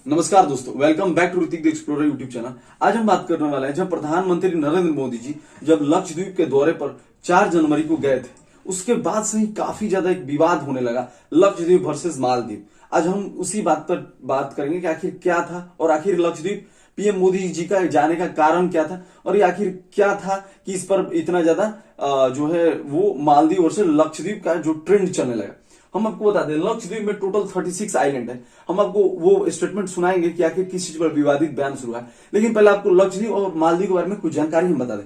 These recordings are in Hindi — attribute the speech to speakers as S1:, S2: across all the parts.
S1: नमस्कार दोस्तों, welcome back to Hrithik the explorer YouTube channel. आज हम बात करने वाले हैं जब प्रधानमंत्री नरेंद्र मोदी जी जब लक्षद्वीप के दौरे पर 4 जनवरी को गए थे, उसके बाद से ही काफी ज्यादा एक विवाद होने लगा, लक्षद्वीप वर्सेस मालदीव। आज हम उसी बात पर बात करेंगे कि आखिर क्या था और आखिर लक्षद्वीप पीएम मोदी जी का जाने का कारण क्या था और ये आखिर क्या था कि इस पर इतना ज्यादा जो है वो मालदीव वर्सेस लक्षद्वीप का जो ट्रेंड चलने लगा। हम आपको बता दें, लक्षद्वीप में टोटल 36 आइलैंड है। हम आपको वो स्टेटमेंट सुनाएंगे कि आखिर किस चीज पर विवादित बयान शुरू है, लेकिन पहले आपको लक्षद्वीप और मालदीव के बारे में कुछ जानकारी हम बता दें।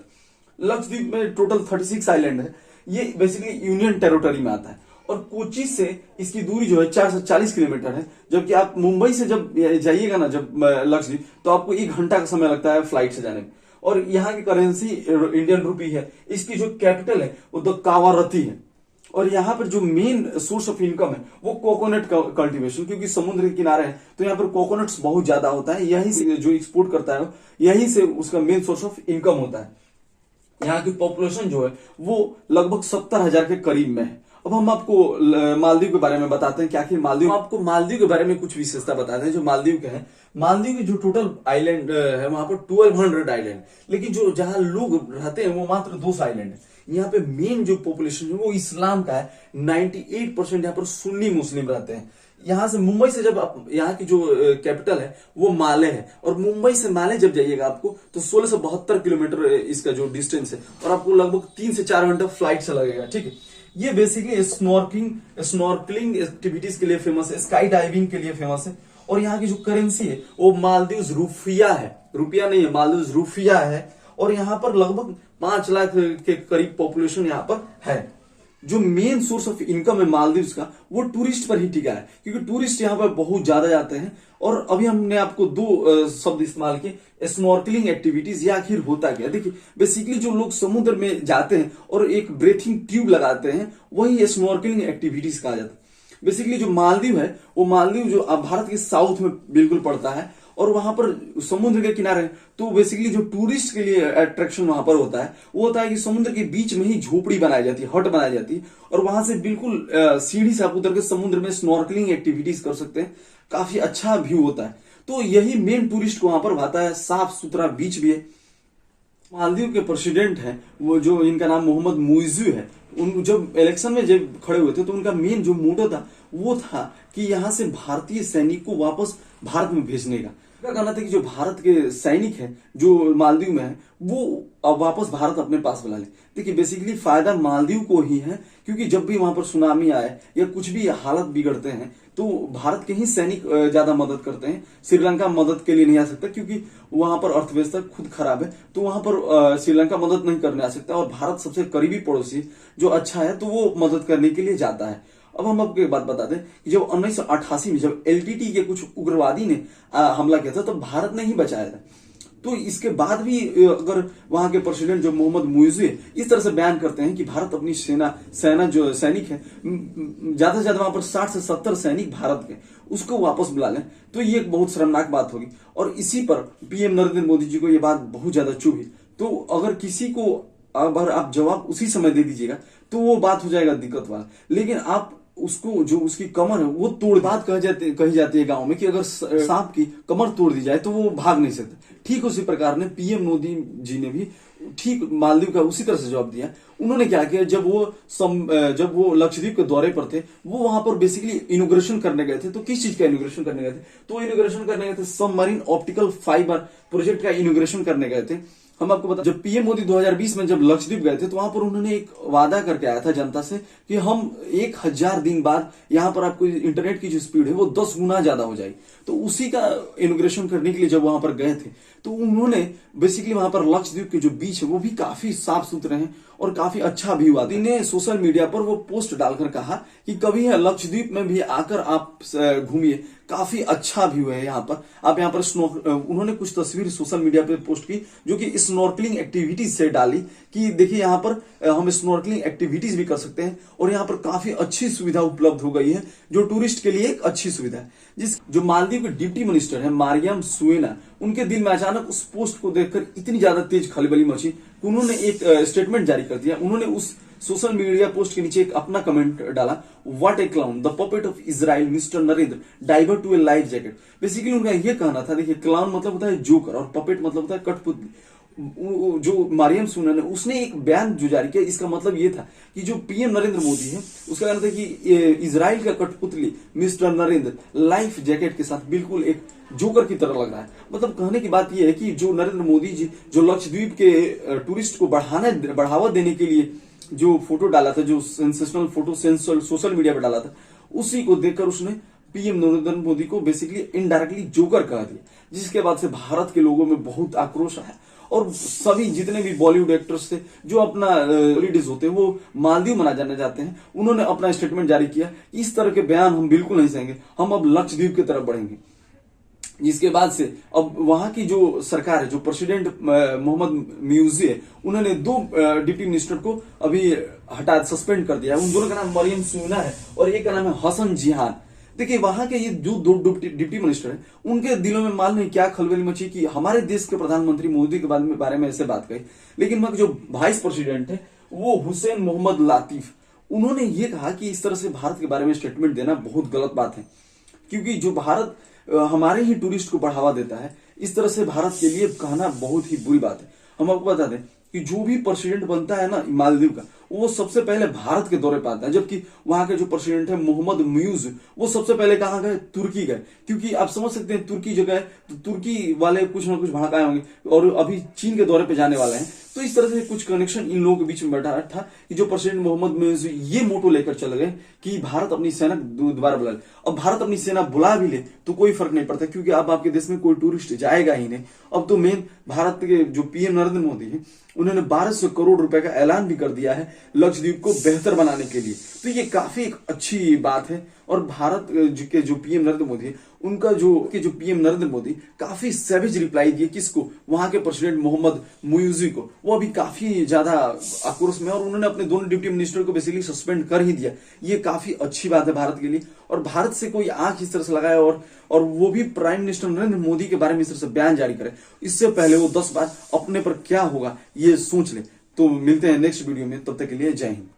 S1: लक्षद्वीप में टोटल 36 आइलैंड है। ये बेसिकली यूनियन टेरिटरी में आता है और कोची से इसकी दूरी जो है 440 किलोमीटर है। जबकि आप मुंबई से जब जाइएगा ना जब लक्षद्वीप, तो आपको 1 घंटा का समय लगता है फ्लाइट से जाने में। और यहाँ की करेंसी इंडियन रुपी है। इसकी जो कैपिटल है वो द कावारती है। और यहाँ पर जो मेन सोर्स ऑफ इनकम है वो कोकोनट कल्टीवेशन, क्योंकि समुद्र के किनारे है तो यहाँ पर कोकोनट्स बहुत ज्यादा होता है। यहीं से जो एक्सपोर्ट करता है यहीं से उसका मेन सोर्स ऑफ इनकम होता है। यहाँ की पॉपुलेशन जो है वो लगभग 70,000 के करीब में है। अब हम आपको मालदीव के बारे में बताते हैं कि आखिर मालदीव, आपको मालदीव के बारे में कुछ विशेषता बताते हैं जो मालदीव के हैं। मालदीव के जो टोटल आइलैंड है वहां पर 1200 आइलैंड, लेकिन जो जहां लोग रहते हैं वो मात्र 200 आइलैंड है। यहाँ पे मेन जो पॉपुलेशन है वो इस्लाम का है। 98% यहाँ पर सुन्नी मुस्लिम रहते हैं। यहाँ से मुंबई से जब आप, यहाँ की जो कैपिटल है वो माले है, और मुंबई से माले जब जाइएगा आपको तो 1672 किलोमीटर इसका जो डिस्टेंस है, और आपको लगभग 3 से 4 घंटा फ्लाइट से लगेगा। ठीक है, ये बेसिकली स्नॉर्कलिंग एक्टिविटीज के लिए फेमस है, स्काई डाइविंग के लिए फेमस है। और यहाँ की जो करेंसी है वो मालदीव्स रुपया है, रुपया नहीं है, मालदीव्स रुपया है। और यहाँ पर लगभग 5 लाख के करीब पॉपुलेशन यहाँ पर है। जो मेन सोर्स ऑफ इनकम है मालदीव्स का वो टूरिस्ट पर ही टिका है, क्योंकि टूरिस्ट यहाँ पर बहुत ज्यादा जाते हैं। और अभी हमने आपको 2 शब्द इस्तेमाल किए, स्नॉर्कलिंग एक्टिविटीज। या आखिर होता क्या, देखिए बेसिकली जो लोग समुद्र में जाते हैं और एक ब्रीथिंग ट्यूब लगाते हैं वही स्नॉर्कलिंग एक्टिविटीज कहा जाता है। बेसिकली जो मालदीव है वो मालदीव जो भारत के साउथ में बिल्कुल पड़ता है और वहां पर समुद्र के किनारे, तो बेसिकली जो टूरिस्ट के लिए अट्रैक्शन वहां पर होता है वो होता है कि समुद्र के बीच में ही झोपड़ी बनाई जाती है, हट बनाई जाती है, और वहां से बिल्कुल सीढ़ी से आप उतर के समुद्र में स्नॉर्कलिंग एक्टिविटीज कर सकते हैं। काफी अच्छा व्यू होता है, तो यही मेन टूरिस्ट को वहां पर भाता है। साफ सुथरा बीच भी है। मालदीव के प्रेसिडेंट है वो, जो इनका नाम मोहम्मद मुइज़ू है, उन जब इलेक्शन में जब खड़े हुए थे तो उनका मेन जो मोटो था वो था कि यहाँ से भारतीय सैनिक को वापस भारत में भेजने का। क्या कहना था कि जो भारत के सैनिक हैं जो मालदीव में है वो अब वापस भारत अपने पास बुला ले। देखिए बेसिकली फायदा मालदीव को ही है, क्योंकि जब भी वहां पर सुनामी आए या कुछ भी हालत बिगड़ते हैं तो भारत के ही सैनिक ज्यादा मदद करते हैं। श्रीलंका मदद के लिए नहीं आ सकता क्योंकि वहां पर अर्थव्यवस्था खुद खराब है, तो वहां पर श्रीलंका मदद नहीं करने आ सकता। और भारत सबसे करीबी पड़ोसी जो अच्छा है तो वो मदद करने के लिए जाता है। अब हम आपको एक बात बता दें कि जब 1988 में जब एलटीटी के कुछ उग्रवादी ने हमला किया था तो भारत ने ही बचाया था। तो इसके बाद भी अगर वहां के प्रेसिडेंट जो मोहम्मद मुइज़ू इस तरह से बयान करते हैं कि भारत अपनी सेना जो सैनिक है, ज्यादा से ज्यादा वहां पर 60 से 70 सैनिक भारत के, उसको वापस बुला लें, तो ये एक बहुत शर्मनाक बात होगी। और इसी पर पीएम नरेंद्र मोदी जी को ये बात बहुत ज्यादा चुभी। तो अगर किसी को अगर आप जवाब उसी समय दे दीजिएगा तो वो बात हो जाएगा दिक्कत वाला, लेकिन आप उसको जो उसकी कमर है वो तोड़, बात कही जाती है गांव में कि अगर सांप की कमर तोड़ दी जाए तो वो भाग नहीं सकता। ठीक उसी प्रकार ने पीएम मोदी जी ने भी ठीक मालदीव का उसी तरह से जवाब दिया। उन्होंने क्या किया, जब वो लक्षद्वीप के दौरे पर थे वो वहां पर बेसिकली इनोग्रेशन करने गए थे। तो किस चीज का इनोग्रेशन करने गए थे, तो इनोग्रेशन करने गए थे सबमरीन ऑप्टिकल फाइबर प्रोजेक्ट का इनोग्रेशन करने गए थे। हम आपको बता, जब पीएम मोदी 2020 में जब लक्षद्वीप गए थे तो वहां पर उन्होंने एक वादा करके आया था जनता से कि हम 1000 दिन बाद यहाँ पर आपको इंटरनेट की जो स्पीड है वो 10 गुना ज्यादा हो जाएगी। तो उसी का इनोग्रेशन करने के लिए जब वहां पर गए थे तो उन्होंने बेसिकली वहां पर लक्षद्वीप के जो बीच है वो भी काफी साफ सुथरे हैं और काफी अच्छा व्यू आता है। इन्हें सोशल मीडिया पर वो पोस्ट डालकर कहा कि कभी लक्षद्वीप में भी आकर आप घूमिए, काफी अच्छा व्यू है यहाँ पर। आप यहाँ पर उन्होंने कुछ तस्वीर सोशल मीडिया पे पोस्ट की जो कि स्नॉर्कलिंग एक्टिविटीज से डाली कि देखिए यहाँ पर हम स्नॉर्कलिंग एक्टिविटीज भी कर सकते हैं और यहाँ पर काफी अच्छी सुविधा उपलब्ध हो गई है जो टूरिस्ट के लिए एक अच्छी सुविधा है। जो मालदीव के डिप्टी मिनिस्टर है मारियम सुएना, उनके दिल में अचानक उस पोस्ट को देखकर इतनी ज्यादा तेज खलबली मची कि उन्होंने एक स्टेटमेंट जारी कर दिया। उन्होंने उस सोशल मीडिया पोस्ट के नीचे एक अपना कमेंट डाला, what a clown, the puppet of Israel mister Narendra divert to a life jacket. Basically उनका यह कहना था, देखिए क्लाउन मतलब होता है जोकर और पपेट मतलब होता है कठपुतली। जो मरियम सुनन है उसने एक बयान जो जारी किया, इसका मतलब ये था कि जो पीएम नरेंद्र मोदी है उसका कहना था कि इजराइल का कठपुतली मिस्टर नरेंद्र लाइफ जैकेट के साथ बिल्कुल एक जोकर की तरह लग रहा है। मतलब कहने की बात यह है कि जो नरेंद्र मोदी जी जो लक्षद्वीप के टूरिस्ट को बढ़ावा देने के लिए जो फोटो डाला था, जो सेंसेशनल फोटो सोशल मीडिया पर डाला था, उसी को देखकर उसने पीएम नरेंद्र मोदी को बेसिकली इनडायरेक्टली जोकर कह दिया, जिसके बाद से भारत के लोगों में बहुत आक्रोश आया और सभी जितने भी बॉलीवुड एक्टर्स थे जो अपना हॉलीडेज होते हैं वो मालदीव मना जाने जाते हैं, उन्होंने अपना स्टेटमेंट जारी किया, इस तरह के बयान हम बिल्कुल नहीं सहेंगे, हम अब लक्षद्वीप की तरफ बढ़ेंगे। जिसके बाद से अब वहां की जो सरकार है, जो प्रेसिडेंट मोहम्मद म्यूजी है, उन्होंने 2 डिप्टी मिनिस्टर को अभी सस्पेंड कर दिया है। उन दोनों का नाम मरियम सुना है और एक का नाम है हसन जिहान। देखिए वहां के ये जो 2 डिप्टी मिनिस्टर हैं, उनके दिलों में मालूम नहीं क्या खलबली मची कि हमारे देश के प्रधानमंत्री मोदी के बारे में ऐसे बात कही। लेकिन वहां जो वाइस प्रेसिडेंट है वो हुसैन मोहम्मद लातिफ, उन्होंने ये कहा कि इस तरह से भारत के बारे में स्टेटमेंट देना बहुत गलत बात है, क्योंकि जो भारत हमारे ही टूरिस्ट को बढ़ावा देता है, इस तरह से भारत के लिए कहना बहुत ही बुरी बात है। हम आपको बता दें कि जो भी प्रेसिडेंट बनता है ना मालदीव का, वो सबसे पहले भारत के दौरे पर आता है, जबकि वहां के जो प्रेसिडेंट है मोहम्मद म्यूज, वो सबसे पहले कहां गए, तुर्की गए। क्योंकि आप समझ सकते हैं तुर्की जो गए तो तुर्की वाले कुछ ना कुछ भड़काए होंगे और अभी चीन के दौरे पे जाने वाले हैं, तो इस तरह से कुछ कनेक्शन इन लोगों के बीच में बैठा था कि जो प्रेसिडेंट मोहम्मद म्यूज ये मोटो लेकर चले गए कि भारत अपनी सेना दोबारा बुला ले। अब भारत अपनी सेना बुला भी ले तो कोई फर्क नहीं पड़ता, क्योंकि अब आपके देश में कोई टूरिस्ट जाएगा ही नहीं। अब तो मेन भारत के जो पीएम नरेंद्र मोदी है, उन्होंने 1200 करोड़ रुपए का ऐलान भी कर दिया है लक्षद्वीप को बेहतर बनाने के लिए, तो ये काफी एक अच्छी बात है। और भारत के जो पीएम नरेंद्र मोदी है, उनका जो पीएम नरेंद्र मोदी काफी सैवेज रिप्लाई दिए, किसको, वहां के प्रेसिडेंट मोहम्मद मुइजी को, वो अभी काफी ज्यादा आक्रोश में, और उन्होंने अपने दोनों डिप्टी मिनिस्टर को बेसिकली सस्पेंड कर ही दिया। ये काफी अच्छी बात है भारत के लिए, और भारत से कोई आंख इस तरह से लगाए और वो भी प्राइम मिनिस्टर नरेंद्र मोदी के बारे में इस तरह से बयान जारी करे, इससे पहले वो 10 बार अपने पर क्या होगा ये सोच ले। तो मिलते हैं नेक्स्ट वीडियो में, तब तक के लिए जय हिंद।